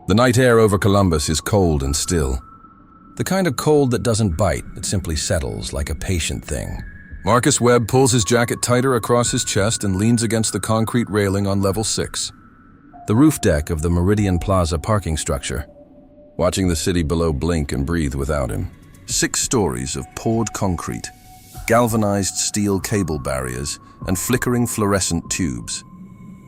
The night air over Columbus is cold and still. The kind of cold that doesn't bite, it simply settles like a patient thing. Marcus Webb pulls his jacket tighter across his chest and leans against the concrete railing on level 6. The roof deck of the Meridian Plaza parking structure, watching the city below blink and breathe without him. 6 stories of poured concrete, galvanized steel cable barriers, and flickering fluorescent tubes.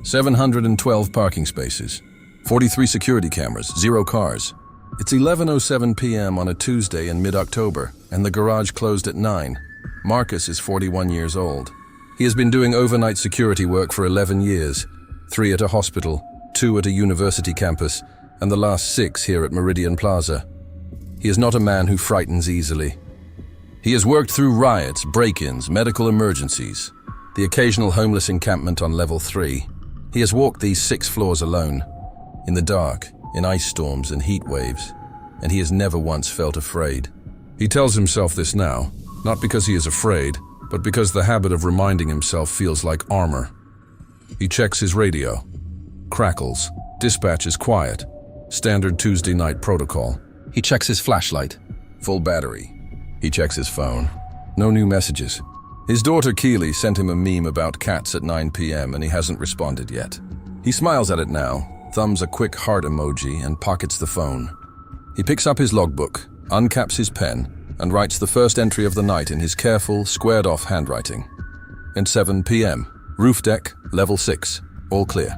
712 parking spaces, 43 security cameras, 0 cars. It's 11:07 p.m. on a Tuesday in mid-October, and the garage closed at 9. Marcus is 41 years old. He has been doing overnight security work for 11 years, 3 at a hospital, 2 at a university campus, and the last 6 here at Meridian Plaza. He is not a man who frightens easily. He has worked through riots, break-ins, medical emergencies, the occasional homeless encampment on level 3. He has walked these 6 floors alone, in the dark, in ice storms and heat waves, and he has never once felt afraid. He tells himself this now, not because he is afraid, but because the habit of reminding himself feels like armor. He checks his radio. Crackles. Dispatch is quiet. Standard Tuesday night protocol. He checks his flashlight. Full battery. He checks his phone. No new messages. His daughter Keely sent him a meme about cats at 9 p.m. and he hasn't responded yet. He smiles at it now, thumbs a quick heart emoji, and pockets the phone. He picks up his logbook, uncaps his pen, and writes the first entry of the night in his careful, squared-off handwriting. At 7 p.m. Roof deck, level 6. All clear.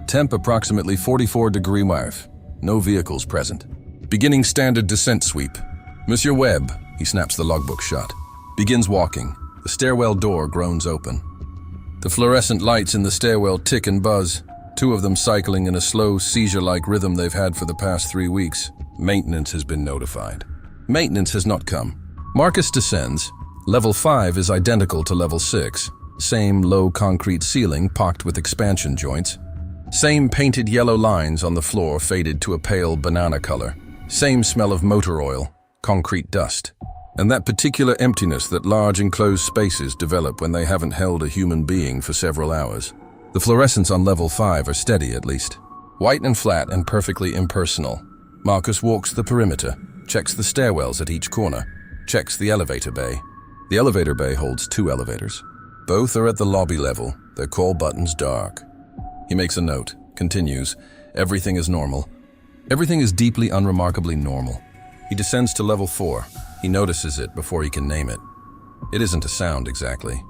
Temp approximately 44 degree Marf. No vehicles present. Beginning standard descent sweep. Monsieur Webb, he snaps the logbook shut. Begins walking. The stairwell door groans open. The fluorescent lights in the stairwell tick and buzz, 2 of them cycling in a slow, seizure-like rhythm they've had for the past 3 weeks. Maintenance has been notified. Maintenance has not come. Marcus descends. Level 5 is identical to level 6. Same low concrete ceiling pocked with expansion joints. Same painted yellow lines on the floor faded to a pale banana color. Same smell of motor oil, concrete dust. And that particular emptiness that large enclosed spaces develop when they haven't held a human being for several hours. The fluorescents on level 5 are steady at least. White and flat and perfectly impersonal. Marcus walks the perimeter, checks the stairwells at each corner, checks the elevator bay. The elevator bay holds 2 elevators. Both are at the lobby level, their call buttons dark. He makes a note, continues, everything is normal. Everything is deeply unremarkably normal. He descends to level 4. He notices it before he can name it. It isn't a sound exactly.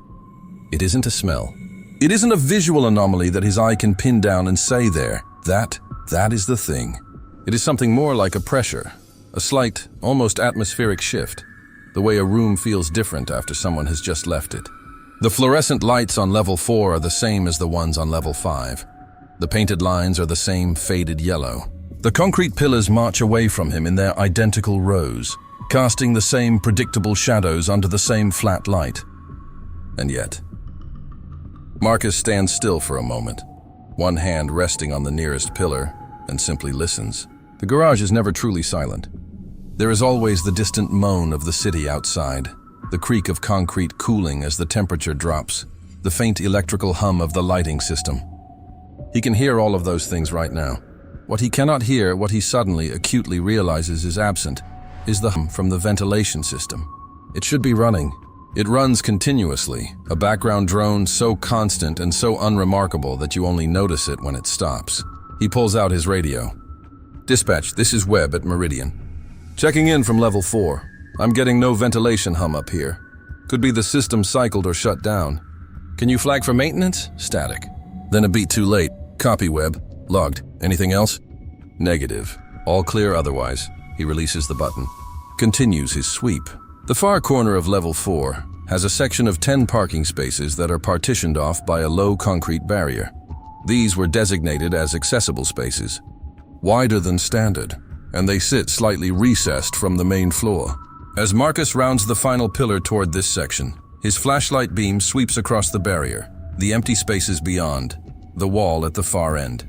It isn't a smell. It isn't a visual anomaly that his eye can pin down and say there, that is the thing. It is something more like a pressure, a slight, almost atmospheric shift, the way a room feels different after someone has just left it. The fluorescent lights on level 4 are the same as the ones on level 5. The painted lines are the same faded yellow. The concrete pillars march away from him in their identical rows, casting the same predictable shadows under the same flat light. And yet, Marcus stands still for a moment, one hand resting on the nearest pillar, and simply listens. The garage is never truly silent. There is always the distant moan of the city outside, the creak of concrete cooling as the temperature drops, the faint electrical hum of the lighting system. He can hear all of those things right now. What he cannot hear, what he suddenly, acutely realizes is absent, is the hum from the ventilation system. It should be running. It runs continuously, a background drone so constant and so unremarkable that you only notice it when it stops. He pulls out his radio. Dispatch, this is Webb at Meridian. Checking in from level 4. I'm getting no ventilation hum up here. Could be the system cycled or shut down. Can you flag for maintenance? Static. Then a beat too late. Copy, Webb. Logged. Anything else? Negative. All clear otherwise. He releases the button. Continues his sweep. The far corner of level 4 has a section of 10 parking spaces that are partitioned off by a low concrete barrier. These were designated as accessible spaces, wider than standard, and they sit slightly recessed from the main floor. As Marcus rounds the final pillar toward this section, his flashlight beam sweeps across the barrier, the empty spaces beyond, the wall at the far end.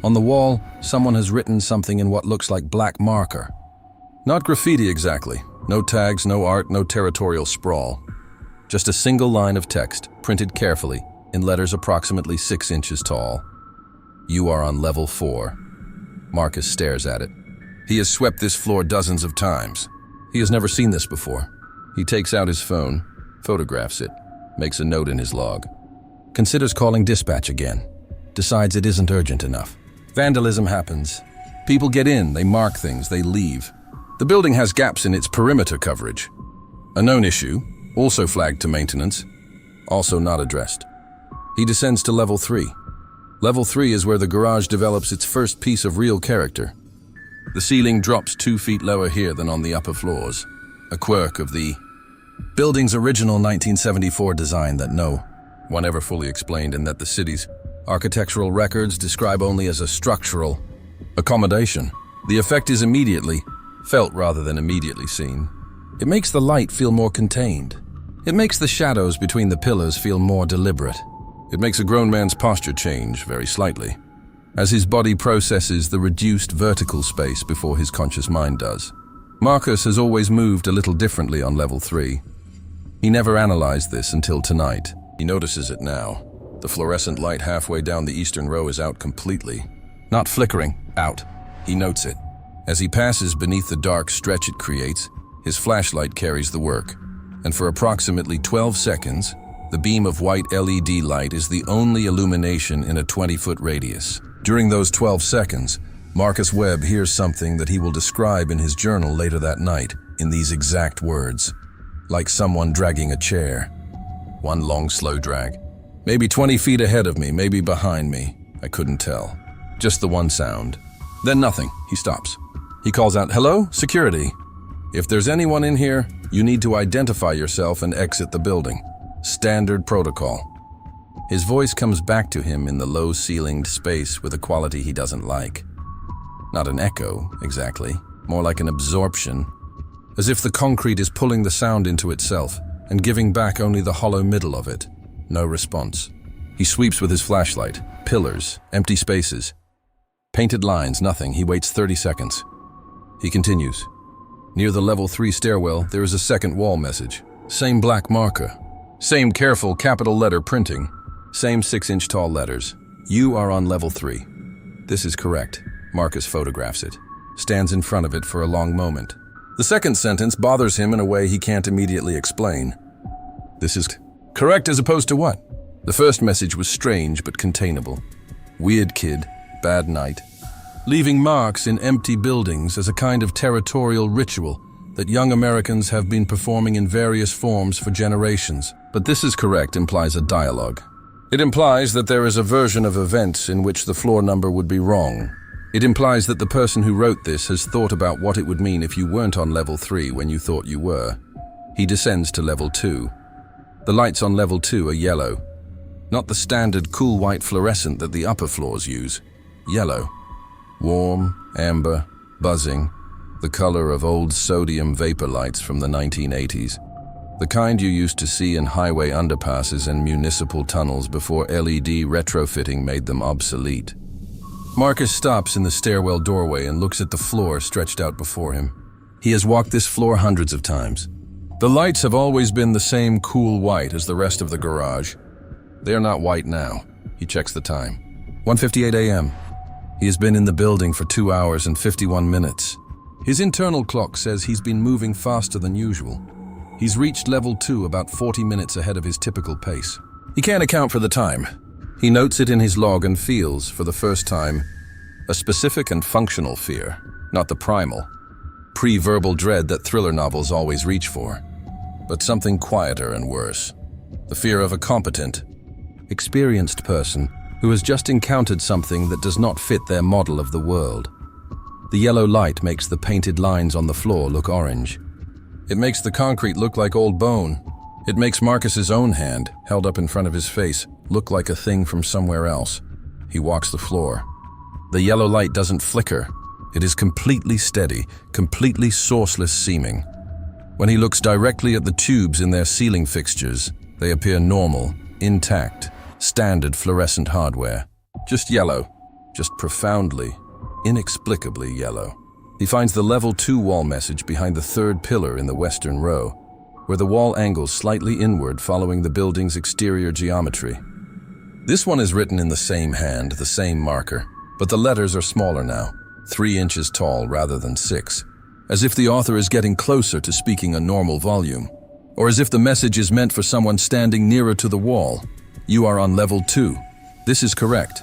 On the wall, someone has written something in what looks like black marker. Not graffiti exactly. No tags, no art, no territorial sprawl. Just a single line of text, printed carefully, in letters approximately 6 inches tall. You are on level 4. Marcus stares at it. He has swept this floor dozens of times. He has never seen this before. He takes out his phone, photographs it, makes a note in his log. Considers calling dispatch again. Decides it isn't urgent enough. Vandalism happens. People get in, they mark things, they leave. The building has gaps in its perimeter coverage. A known issue, also flagged to maintenance, also not addressed. He descends to level 3. Level 3 is where the garage develops its first piece of real character. The ceiling drops 2 feet lower here than on the upper floors, a quirk of the building's original 1974 design that no one ever fully explained, and that the city's architectural records describe only as a structural accommodation. The effect is immediately felt rather than immediately seen. It makes the light feel more contained. It makes the shadows between the pillars feel more deliberate. It makes a grown man's posture change very slightly, as his body processes the reduced vertical space before his conscious mind does. Marcus has always moved a little differently on level 3. He never analyzed this until tonight. He notices it now. The fluorescent light halfway down the eastern row is out completely. Not flickering, out. He notes it. As he passes beneath the dark stretch it creates, his flashlight carries the work. And for approximately 12 seconds, the beam of white LED light is the only illumination in a 20-foot radius. During those 12 seconds, Marcus Webb hears something that he will describe in his journal later that night in these exact words. Like someone dragging a chair. One long, slow drag. Maybe 20 feet ahead of me, maybe behind me. I couldn't tell. Just the one sound. Then nothing. He stops. He calls out, "Hello, security. If there's anyone in here, you need to identify yourself and exit the building. Standard protocol." His voice comes back to him in the low-ceilinged space with a quality he doesn't like. Not an echo, exactly. More like an absorption. As if the concrete is pulling the sound into itself and giving back only the hollow middle of it. No response. He sweeps with his flashlight. Pillars, empty spaces. Painted lines, nothing. He waits 30 seconds. He continues. Near the level 3 stairwell, there is a second wall message. Same black marker. Same careful capital letter printing. Same 6-inch tall letters. You are on level 3. This is correct. Marcus photographs it. Stands in front of it for a long moment. The second sentence bothers him in a way he can't immediately explain. This is correct as opposed to what? The first message was strange but containable. Weird kid, bad night. Leaving marks in empty buildings as a kind of territorial ritual that young Americans have been performing in various forms for generations. But this is correct implies a dialogue. It implies that there is a version of events in which the floor number would be wrong. It implies that the person who wrote this has thought about what it would mean if you weren't on level 3 when you thought you were. He descends to level 2. The lights on level 2 are yellow. Not the standard cool white fluorescent that the upper floors use. Yellow. Warm, amber, buzzing. The color of old sodium vapor lights from the 1980s. The kind you used to see in highway underpasses and municipal tunnels before LED retrofitting made them obsolete. Marcus stops in the stairwell doorway and looks at the floor stretched out before him. He has walked this floor hundreds of times. The lights have always been the same cool white as the rest of the garage. They are not white now. He checks the time. 1:58 a.m. He has been in the building for 2 hours and 51 minutes. His internal clock says he's been moving faster than usual. He's reached level 2 about 40 minutes ahead of his typical pace. He can't account for the time. He notes it in his log and feels, for the first time, a specific and functional fear, not the primal, pre-verbal dread that thriller novels always reach for, but something quieter and worse. The fear of a competent, experienced person who has just encountered something that does not fit their model of the world. The yellow light makes the painted lines on the floor look orange. It makes the concrete look like old bone. It makes Marcus's own hand, held up in front of his face, look like a thing from somewhere else. He walks the floor. The yellow light doesn't flicker. It is completely steady, completely sourceless seeming. When he looks directly at the tubes in their ceiling fixtures, they appear normal, intact, standard fluorescent hardware. Just yellow, just profoundly, inexplicably yellow. He finds the level 2 wall message behind the third pillar in the western row, where the wall angles slightly inward following the building's exterior geometry. This one is written in the same hand, the same marker, but the letters are smaller now. 3 inches tall rather than 6, as if the author is getting closer to speaking a normal volume, or as if the message is meant for someone standing nearer to the wall. You are on level 2. This is correct.